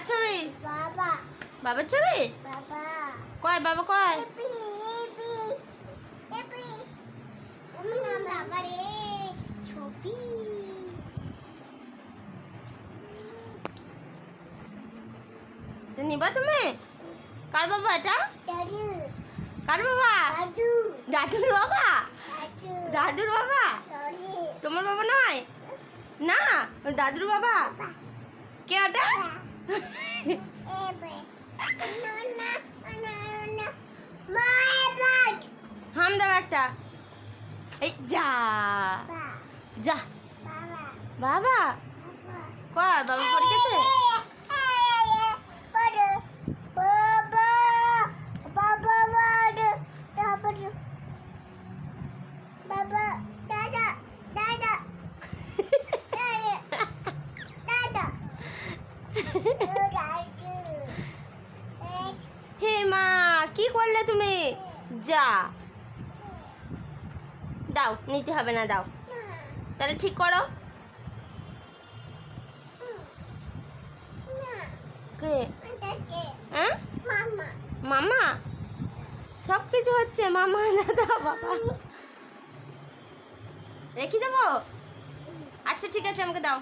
ছবি? বাবা বাবার ছবি? বাবা কয় বাবা কয়? বাবা রে ছবি। নিবা তুমি? কার বাবা এটা? দাদু কার বাবা? দাদু দাদুর বাবা? দাদু দাদুর বাবা? দাদু তোমার বাবা নয়? না, ওর দাদুর বাবা। কে ওটা? হাম দাও একটা। এই যা যা। বাবা কয় বাবা পরীক্ষাতে? Baba, Dada, Dada, Dada, Dada. হে মা, কি করলে তুমি? যা দাও, নিতে হবে না, দাও। তাহলে ঠিক করো। কে? হ্যাঁ Mama. মামা? সব কিছু হচ্ছে মামা দাদা বাবা। রেখে দেবো? আচ্ছা ঠিক আছে, আমাকে দাও।